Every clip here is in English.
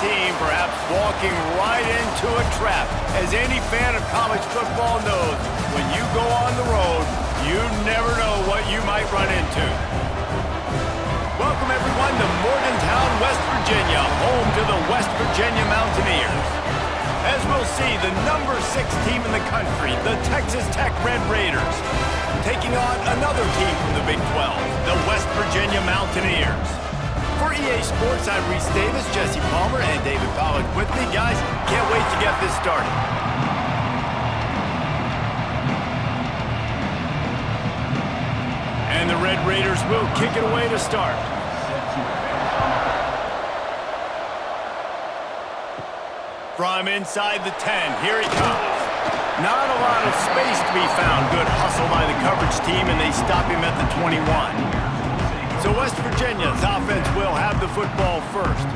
team perhaps walking right into a trap. As any fan of college football knows, when you go on the road, you never know what you might run into. Welcome, everyone, to Morgantown, West Virginia, home to the West Virginia Mountaineers. As we'll see, the number 6 team in the country, the Texas Tech Red Raiders, taking on another team from the Big 12, the West Virginia Mountaineers. For EA Sports, I'm Reese Davis, Jesse Palmer, and David Pollack with me. Guys, can't wait to get this started. And the Red Raiders will kick it away to start. From inside the 10, here he comes. Not a lot of space to be found. Good hustle by the coverage team, and they stop him at the 21. So West Virginia's offense will have the football first.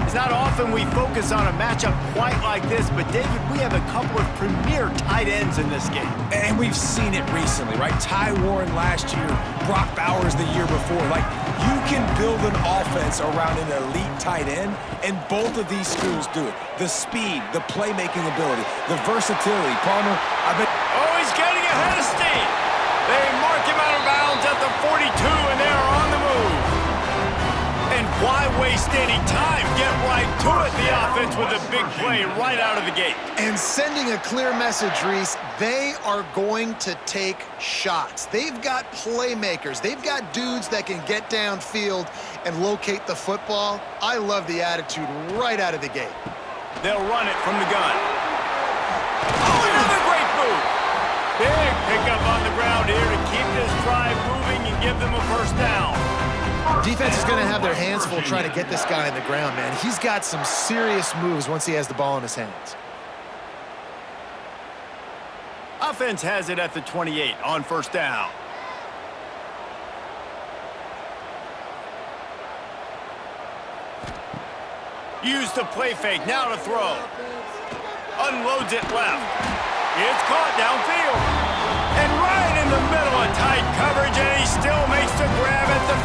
It's not often we focus on a matchup quite like this, but David, we have a couple of premier tight ends in this game. And we've seen it recently, right? Ty Warren last year, Brock Bowers the year before. Like, you can build an offense around an elite tight end, and both of these schools do it. The speed, the playmaking ability, the versatility. Palmer, Oh, he's getting ahead of steam. They mark him out of bounds at the 42, and they are on the move. And why waste any time? Get right to it, the offense, with a big play right out of the gate. And sending a clear message, Reese, they are going to take shots. They've got playmakers. They've got dudes that can get downfield and locate the football. I love the attitude right out of the gate. They'll run it from the gun. Oh, another great move. Big pickup on the ground here to keep this drive moving and give them a first down. Defense is going to have their hands full trying to get this guy on the ground, man. He's got some serious moves once he has the ball in his hands. Offense has it at the 28 on first down. Use the play fake, now to throw. Unloads it left. It's caught downfield. And right in the middle of tight coverage, and he still makes the grab at the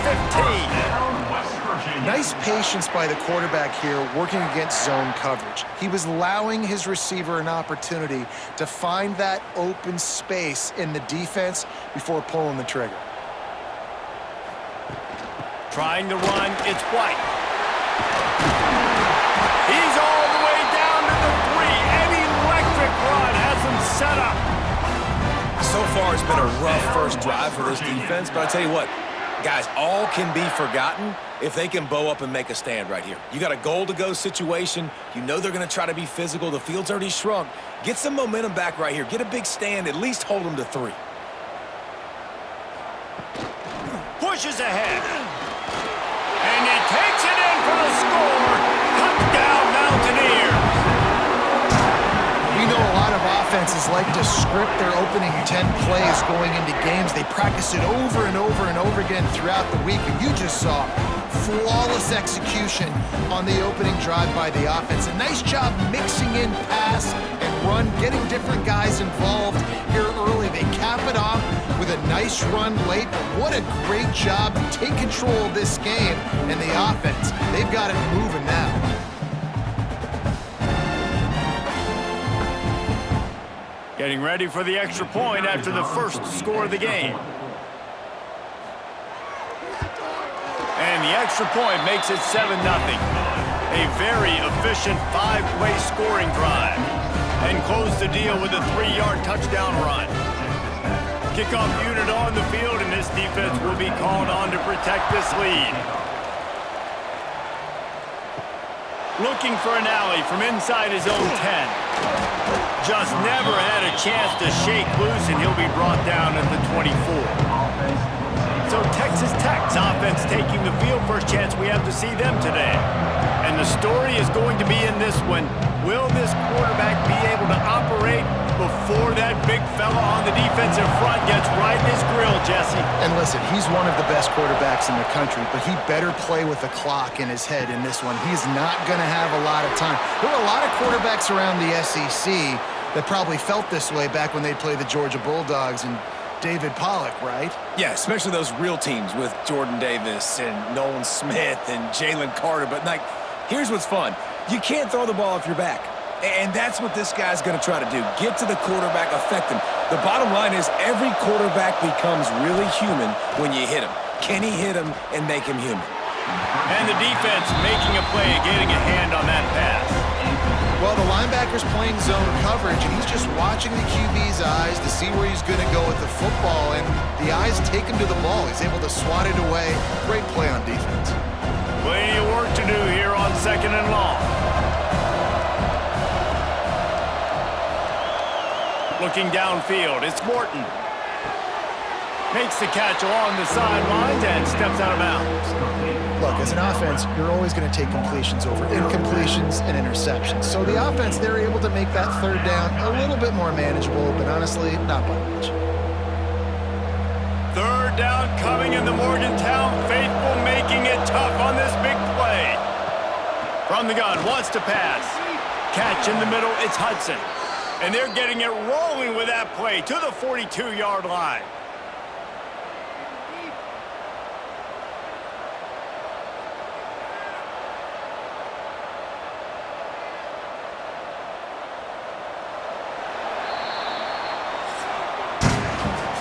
15. Nice patience by the quarterback here working against zone coverage. He was allowing his receiver an opportunity to find that open space in the defense before pulling the trigger. Trying to run, it's White. He's all the way down to the 3. An electric run has him set up. So far, it's been a rough first drive for this defense, but I tell you what, guys, all can be forgotten if they can bow up and make a stand right here. You got a goal-to-go situation. You know they're going to try to be physical. The field's already shrunk. Get some momentum back right here. Get a big stand. At least hold them to 3. Pushes ahead. And he takes it in for the score. Touchdown, Mountaineers. We know a lot of offenses like to script their opening 10 plays going into games. They practice it over and over and over again throughout the week, and you just saw flawless execution on the opening drive by the offense. A nice job mixing in pass and run, getting different guys involved here early. They cap it off with a nice run late, but what a great job to take control of this game and the offense. They've got it moving now. Getting ready for the extra point after the first score of the game. And the extra point makes it 7-0. A very efficient 5-play scoring drive. And close the deal with a 3-yard touchdown run. Kickoff unit on the field, and this defense will be called on to protect this lead. Looking for an alley from inside his own 10. Just never had a chance to shake loose, and he'll be brought down at the 24. So Texas Tech's offense taking the field. First chance we have to see them today. And the story is going to be in this one. Will this quarterback be able to operate before that big fella on the defensive front gets right in his grill, Jesse? And listen, he's one of the best quarterbacks in the country, but he better play with the clock in his head in this one. He's not going to have a lot of time. There were a lot of quarterbacks around the SEC that probably felt this way back when they played the Georgia Bulldogs and David Pollack, right? Yeah, especially those real teams with Jordan Davis and Nolan Smith and Jalen Carter. But, like, here's what's fun. You can't throw the ball off your back. And that's what this guy's going to try to do. Get to the quarterback, affect him. The bottom line is every quarterback becomes really human when you hit him. Can he hit him and make him human? And the defense making a play, getting a hand on that pass. Well, the linebacker's playing zone coverage, and he's just watching the QB's eyes to see where he's going to go with the football, and the eyes take him to the ball. He's able to swat it away. Great play on defense. Plenty of work to do here on 2nd and long. Looking downfield, it's Morton. Makes the catch along the sidelines and steps out of bounds. Look, as an offense, you're always going to take completions over incompletions and interceptions. So the offense, they're able to make that 3rd down a little bit more manageable, but honestly, not by much. 3rd down coming in the Morgantown faithful, making it tough on this big play. From the gun, wants to pass. Catch in the middle, it's Hudson. And they're getting it rolling with that play to the 42-yard line.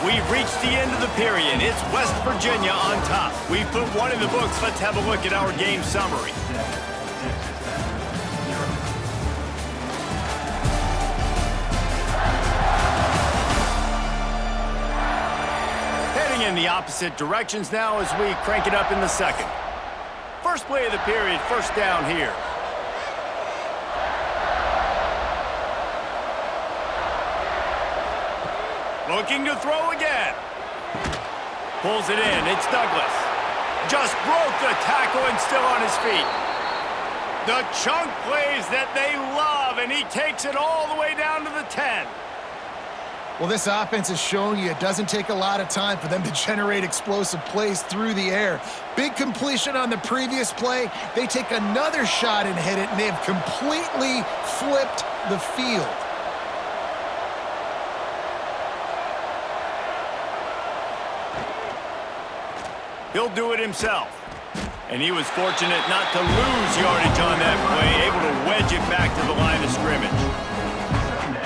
We've reached the end of the period. It's West Virginia on top. We've put one in the books. Let's have a look at our game summary. Heading in the opposite directions now as we crank it up in the 2nd. First play of the period, 1st down here. Looking to throw again. Pulls it in. It's Douglas. Just broke the tackle and still on his feet. The chunk plays that they love, and he takes it all the way down to the 10. Well, this offense is showing you it doesn't take a lot of time for them to generate explosive plays through the air. Big completion on the previous play. They take another shot and hit it, and they've completely flipped the field. He'll do it himself. And he was fortunate not to lose yardage on that play, able to wedge it back to the line of scrimmage.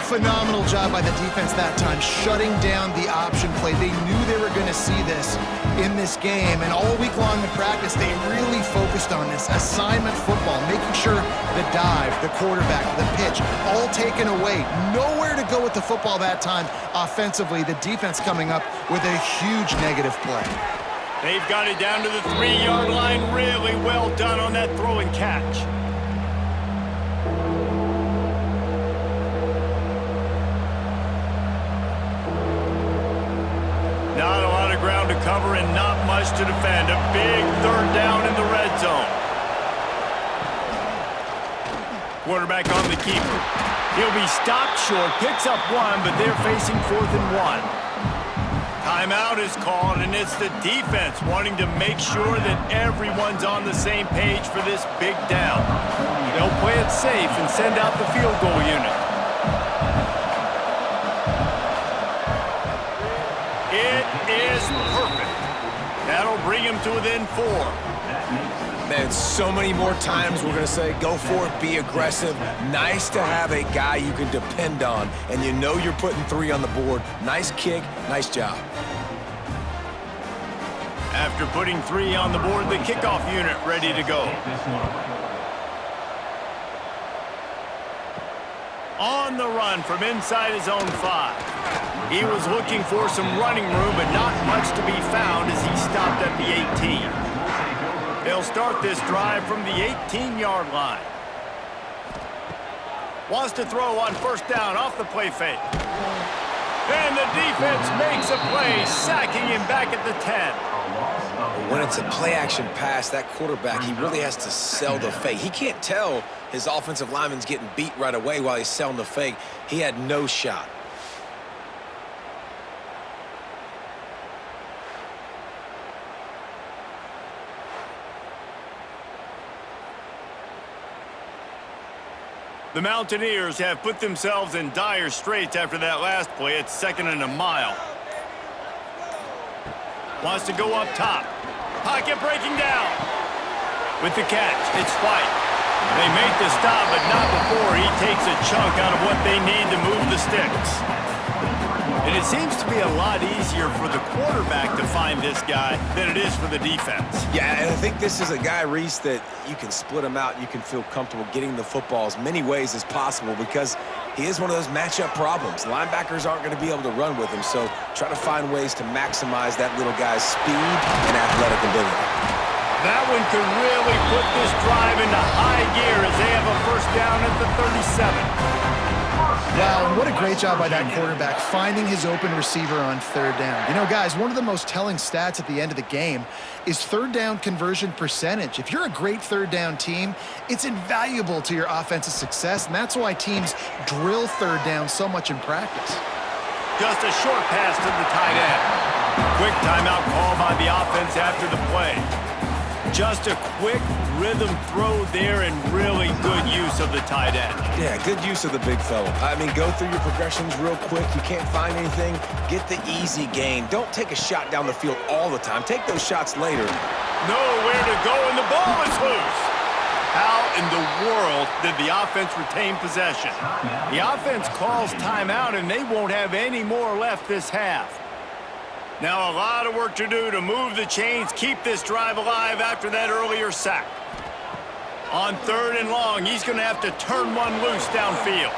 Phenomenal job by the defense that time, shutting down the option play. They knew they were going to see this in this game, and all week long in practice, they really focused on this assignment football, making sure the dive, the quarterback, the pitch, all taken away. Nowhere to go with the football that time offensively. The defense coming up with a huge negative play. They've got it down to the 3-yard line. Really well done on that throw and catch. Not a lot of ground to cover and not much to defend. A big 3rd down in the red zone. Quarterback on the keeper. He'll be stopped short, picks up 1, but they're facing 4th and 1. Timeout is called, and it's the defense wanting to make sure that everyone's on the same page for this big down. They'll play it safe and send out the field goal unit. It is perfect. That'll bring him to within 4. Man, so many more times we're going to say, go for it, be aggressive. Nice to have a guy you can depend on, and you know you're putting 3 on the board. Nice kick, nice job. After putting 3 on the board, the kickoff unit ready to go. On the run from inside his own 5. He was looking for some running room, but not much to be found as he stopped at the 18. They'll start this drive from the 18-yard line. Wants to throw on 1st down off the play fake. And the defense makes a play, sacking him back at the 10. When it's a play-action pass, that quarterback, he really has to sell the fake. He can't tell his offensive lineman's getting beat right away while he's selling the fake. He had no shot. The Mountaineers have put themselves in dire straits after that last play. It's 2nd and a mile. Wants to go up top. Pocket breaking down. With the catch, it's White. They make the to stop, but not before he takes a chunk out of what they need to move the sticks. And it seems to be a lot easier for the quarterback to find this guy than it is for the defense. Yeah, and I think this is a guy, Reese, that you can split him out. You can feel comfortable getting the football as many ways as possible because he is one of those matchup problems. Linebackers aren't going to be able to run with him, so try to find ways to maximize that little guy's speed and athletic ability. That one could really put this drive into high gear as they have a first down at the 37. Wow, and what a great job by that quarterback finding his open receiver on third down. You know, guys, one of the most telling stats at the end of the game is third down conversion percentage. If you're a great third down team, it's invaluable to your offensive success, and that's why teams drill third down so much in practice. Just a short pass to the tight end. Quick timeout call by the offense after the play. Just a quick rhythm throw there and really good use of the tight end. Yeah, good use of the big fella. I mean, go through your progressions real quick. You can't find anything, get the easy gain. Don't take a shot down the field all the time. Take those shots later. Nowhere to go, and the ball is loose. How in the world did the offense retain possession? The offense calls timeout, and they won't have any more left this half. Now a lot of work to do to move the chains, keep this drive alive after that earlier sack. On third and long, he's going to have to turn one loose downfield.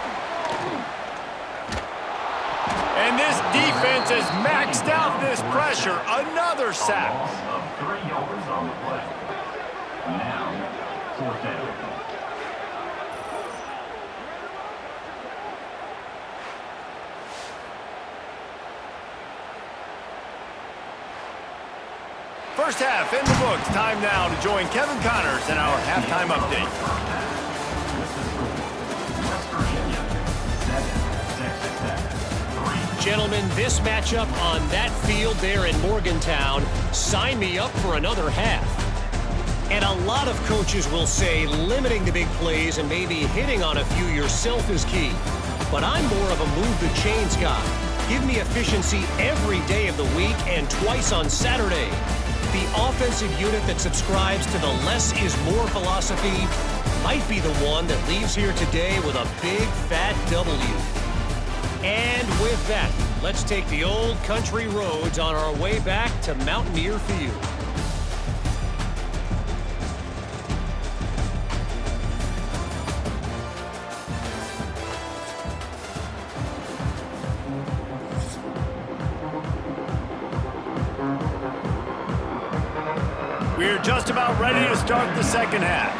And this defense has maxed out this pressure. Another sack. 3 yards on the play. Now, fourth down. First half in the books. Time now to join Kevin Connors in our halftime update. Gentlemen, this matchup on that field there in Morgantown, sign me up for another half. And a lot of coaches will say limiting the big plays and maybe hitting on a few yourself is key. But I'm more of a move the chains guy. Give me efficiency every day of the week and twice on Saturday. The offensive unit that subscribes to the less is more philosophy might be the one that leaves here today with a big fat W. And with that, let's take the old country roads on our way back to Mountaineer Field. We're just about ready to start the second half.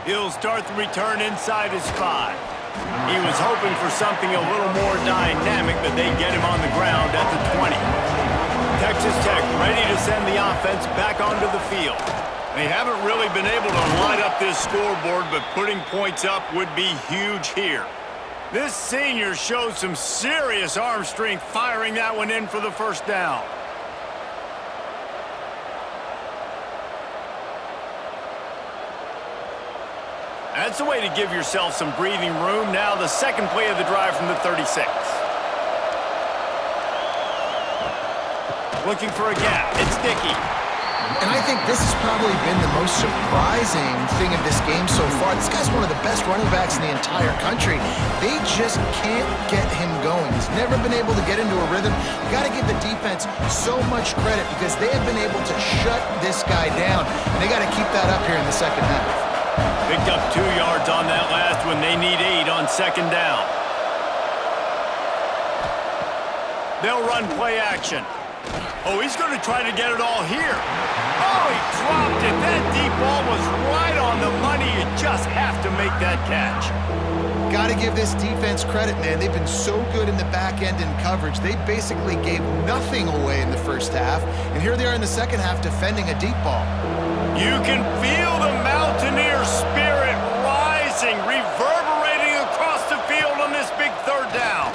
He'll start the return inside his 5. He was hoping for something a little more dynamic, but they get him on the ground at the 20. Texas Tech ready to send the offense back onto the field. They haven't really been able to light up this scoreboard, but putting points up would be huge here. This senior showed some serious arm strength firing that one in for the first down. That's the way to give yourself some breathing room. Now the second play of the drive from the 36. Looking for a gap. It's Dickey. And I think this has probably been the most surprising thing of this game so far. This guy's one of the best running backs in the entire country. They just can't get him going. He's never been able to get into a rhythm. You got to give the defense so much credit because they have been able to shut this guy down. And they got to keep that up here in the second half. Picked up 2 yards on that last one. They need 8 on second down. They'll run play action. Oh, he's going to try to get it all here. Oh, he dropped it. That deep ball was right on the money. You just have to make that catch. Got to give this defense credit, man. They've been so good in the back end in coverage. They basically gave nothing away in the first half. And here they are in the second half defending a deep ball. You can feel the Mountaineer spirit rising, reverberating across the field on this big third down.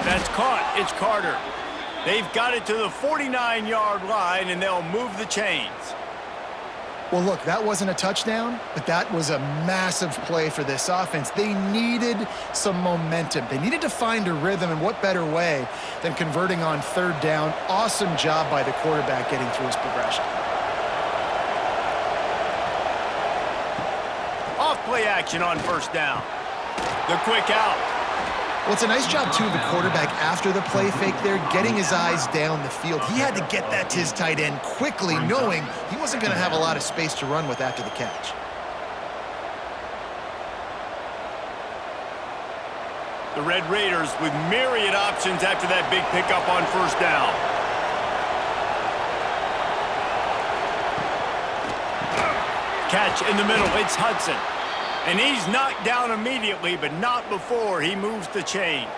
That's caught. It's Carter. They've got it to the 49-yard line, and they'll move the chains. Well, look, that wasn't a touchdown, but that was a massive play for this offense. They needed some momentum. They needed to find a rhythm, and what better way than converting on third down. Awesome job by the quarterback getting through his progression. Off play action on first down. The quick out. Well, it's a nice job, too, of the quarterback after the play fake there, getting his eyes down the field. He had to get that to his tight end quickly, knowing he wasn't going to have a lot of space to run with after the catch. The Red Raiders with myriad options after that big pickup on first down. Catch in the middle. It's Hudson. And he's knocked down immediately, but not before he moves the chains.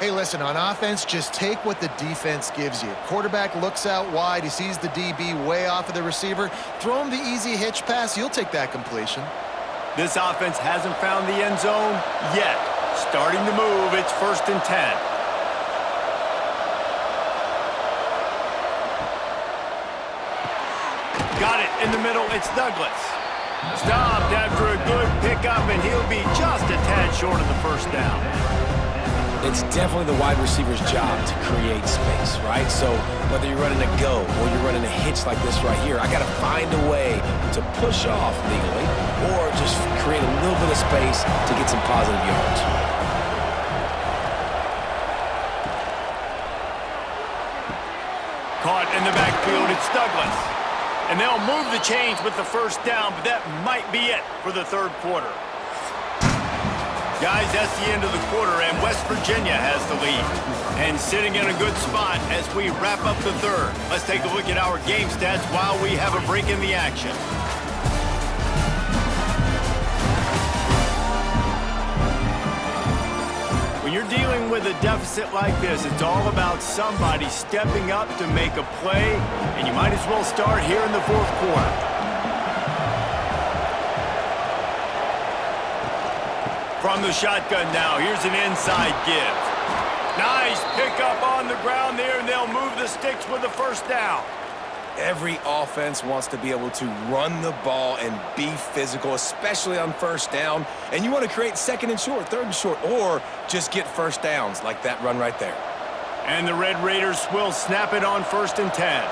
Hey, listen, on offense, just take what the defense gives you. Quarterback looks out wide. He sees the DB way off of the receiver. Throw him the easy hitch pass. You'll take that completion. This offense hasn't found the end zone yet. Starting to move. It's 1st and 10. Got it in the middle. It's Douglas. Stopped after a good pickup, and he'll be just a tad short of the first down. It's definitely the wide receiver's job to create space, right? So whether you're running a go or you're running a hitch like this right here, I got to find a way to push off legally or just create a little bit of space to get some positive yards. Caught in the backfield, it's Douglas. And they'll move the chains with the first down, but that might be it for the third quarter. Guys, that's the end of the quarter, and West Virginia has the lead. And sitting in a good spot as we wrap up the third. Let's take a look at our game stats while we have a break in the action. When you're dealing with a deficit like this, it's all about somebody stepping up to make a play, and you might as well start here in the fourth quarter. From the shotgun now, here's an inside give. Nice pickup on the ground there, and they'll move the sticks with the first down. Every offense wants to be able to run the ball and be physical, especially on first down. And you want to create second and short, third and short, or just get first downs like that run right there. And the Red Raiders will snap it on 1st and 10.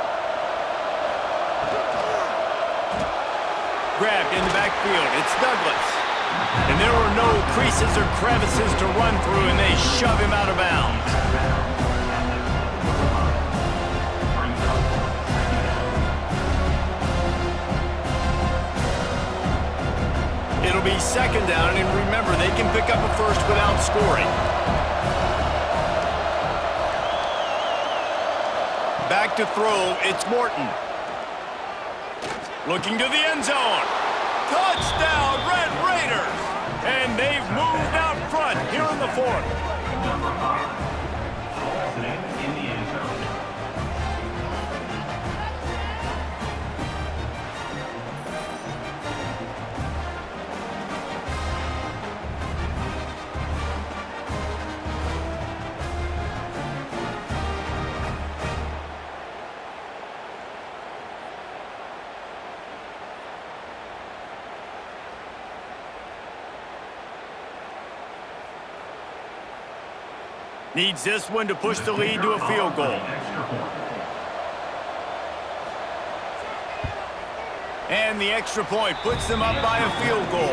Grabbed in the backfield. It's Douglas. And there were no creases or crevices to run through, and they shove him out of bounds. It'll be 2nd down, and remember, they can pick up a first without scoring. Back to throw, it's Morton. Looking to the end zone. Touchdown, Red Raiders! And they've moved out front here in the fourth. Number 5. Safe in the end zone. Needs this one to push the lead to a field goal. And the extra point puts them up by a field goal.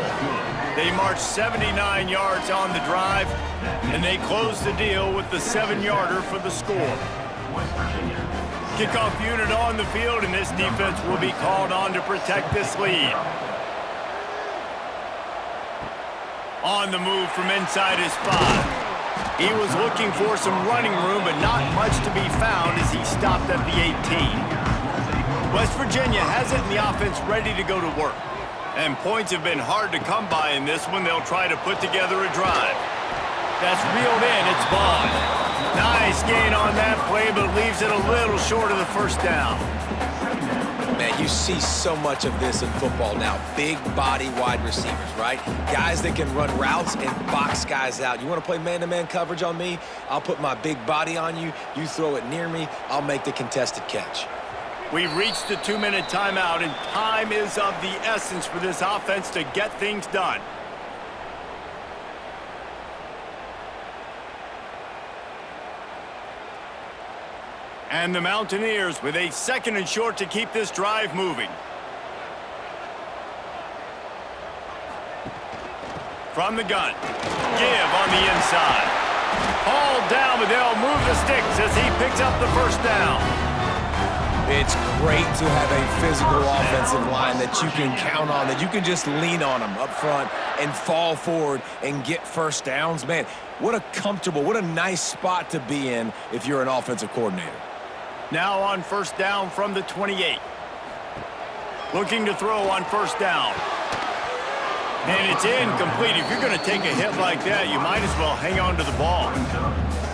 They march 79 yards on the drive, and they close the deal with the 7-yarder for the score. Kickoff unit on the field, and this defense will be called on to protect this lead. On the move from inside his 5. He was looking for some running room, but not much to be found as he stopped at the 18. West Virginia has it in the offense ready to go to work. And points have been hard to come by in this one. They'll try to put together a drive. That's reeled in. It's Bond. Nice gain on that play, but leaves it a little short of the first down. Man, you see so much of this in football now. Big body wide receivers, right? Guys that can run routes and box guys out. You want to play man-to-man coverage on me? I'll put my big body on you. You throw it near me, I'll make the contested catch. We've reached the 2-minute timeout, and time is of the essence for this offense to get things done. And the Mountaineers with a 2nd and short to keep this drive moving. From the gun. Give on the inside. Hauled down, but they'll move the sticks as he picks up the first down. It's great to have a physical offensive line that you can count on, that you can just lean on them up front and fall forward and get first downs. Man, what a comfortable, what a nice spot to be in if you're an offensive coordinator. Now on first down from the 28. Looking to throw on first down. And it's incomplete. If you're going to take a hit like that, you might as well hang on to the ball.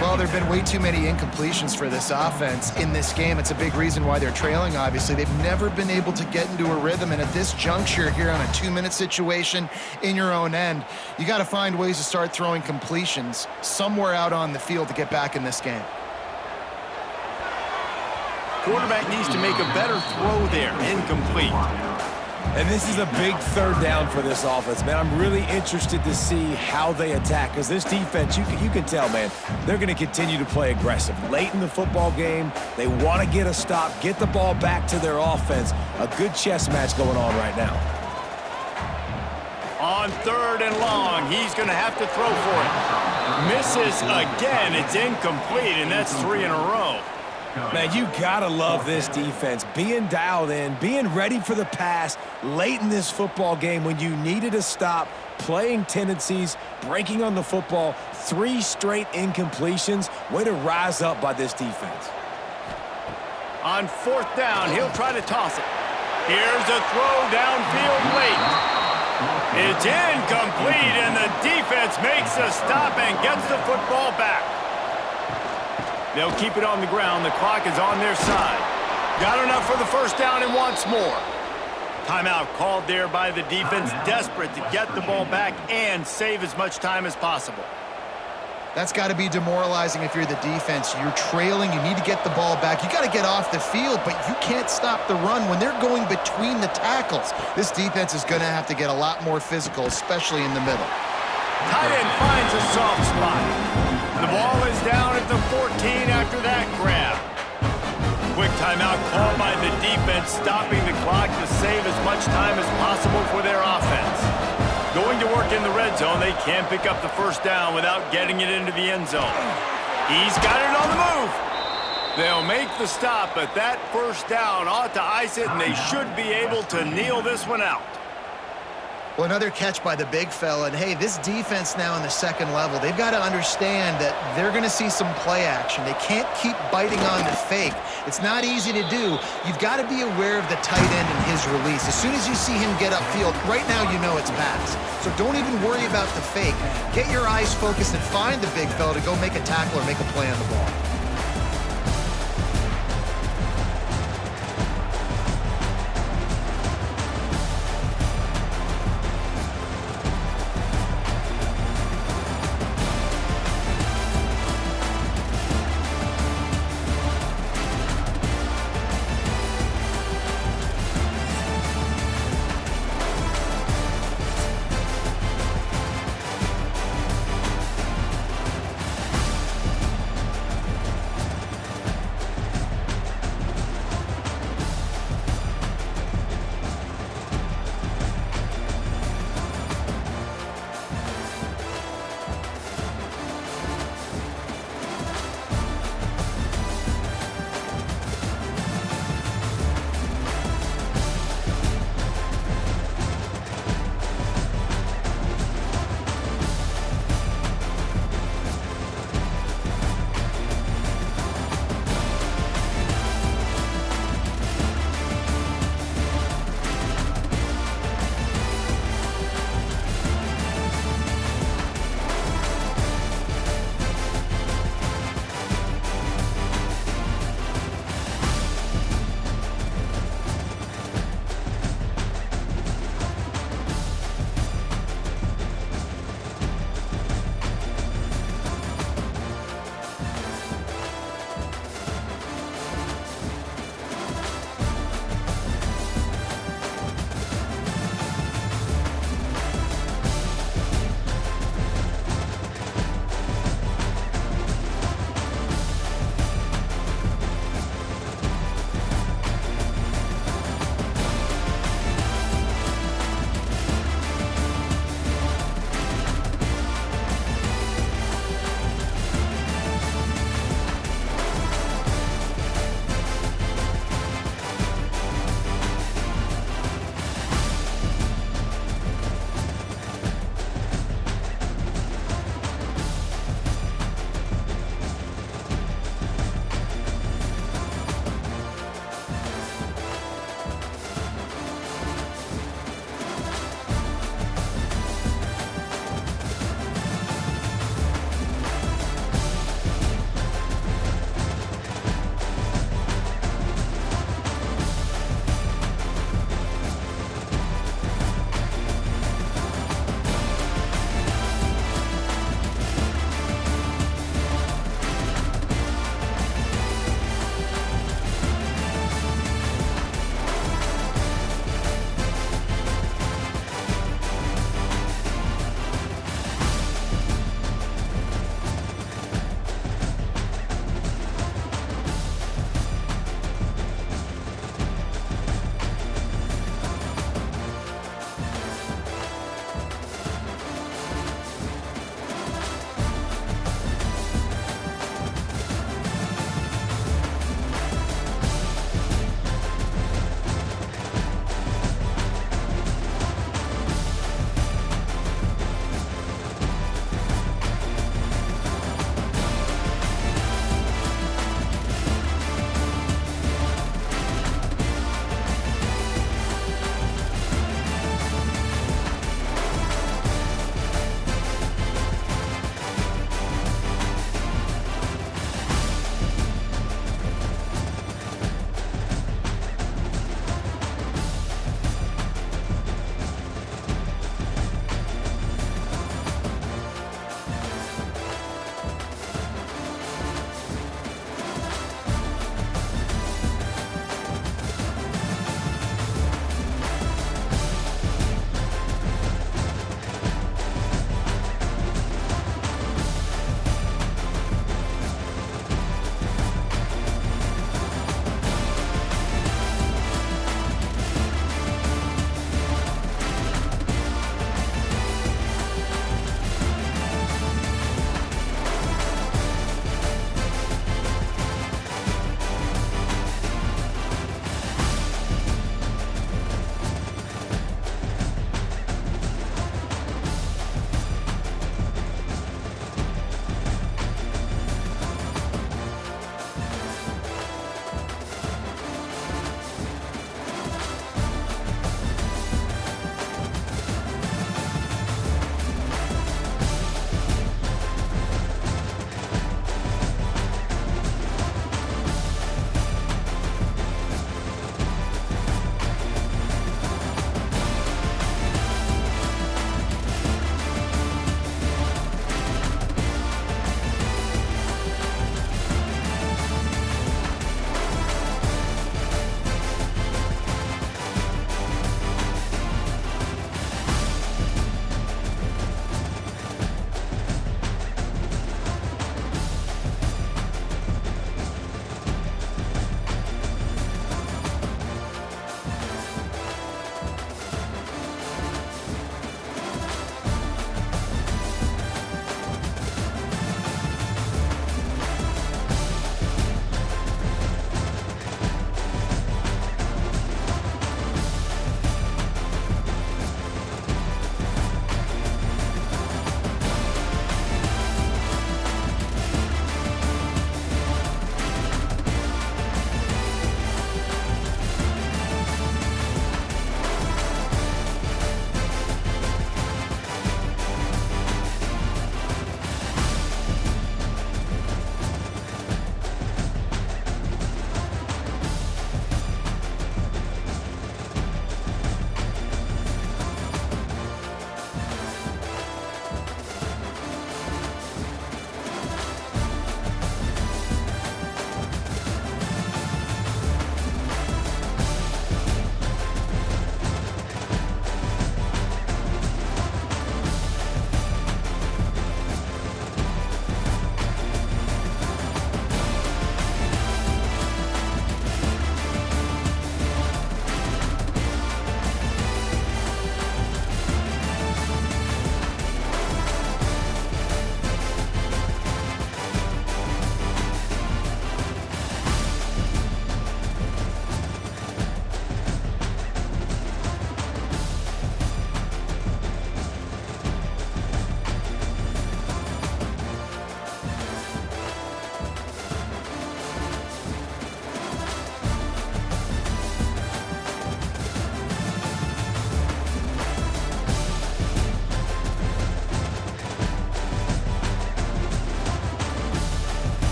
Well, there have been way too many incompletions for this offense in this game. It's a big reason why they're trailing, obviously. They've never been able to get into a rhythm, and at this juncture here on a 2-minute situation in your own end, you got to find ways to start throwing completions somewhere out on the field to get back in this game. Quarterback needs to make a better throw there. Incomplete. And this is a big 3rd down for this offense, man. I'm really interested to see how they attack, because this defense, you can tell, man, they're going to continue to play aggressive. Late in the football game, they want to get a stop, get the ball back to their offense. A good chess match going on right now. On 3rd and long, he's going to have to throw for it. Misses again. It's incomplete, and that's 3 in a row. Man, you gotta love this defense. Being dialed in, being ready for the pass late in this football game when you needed a stop, playing tendencies, breaking on the football, 3 straight incompletions. Way to rise up by this defense. On 4th down, he'll try to toss it. Here's a throw downfield late. It's incomplete, and the defense makes a stop and gets the football back. They'll keep it on the ground. The clock is on their side. Got enough for the first down and wants more. Timeout called there by the defense, desperate to get the ball back and save as much time as possible. That's got to be demoralizing if you're the defense. You're trailing. You need to get the ball back. You got to get off the field, but you can't stop the run when they're going between the tackles. This defense is going to have to get a lot more physical, especially in the middle. Tight end finds a soft spot. The ball is down at the 14 after that grab. Quick timeout called by the defense, stopping the clock to save as much time as possible for their offense. Going to work in the red zone, they can't pick up the first down without getting it into the end zone. He's got it on the move. They'll make the stop, but that first down ought to ice it, and they should be able to kneel this one out. Well, another catch by the big fella. And, hey, this defense now in the 2nd level, they've got to understand that they're going to see some play action. They can't keep biting on the fake. It's not easy to do. You've got to be aware of the tight end and his release. As soon as you see him get upfield, right now you know it's pass. So don't even worry about the fake. Get your eyes focused and find the big fella to go make a tackle or make a play on the ball.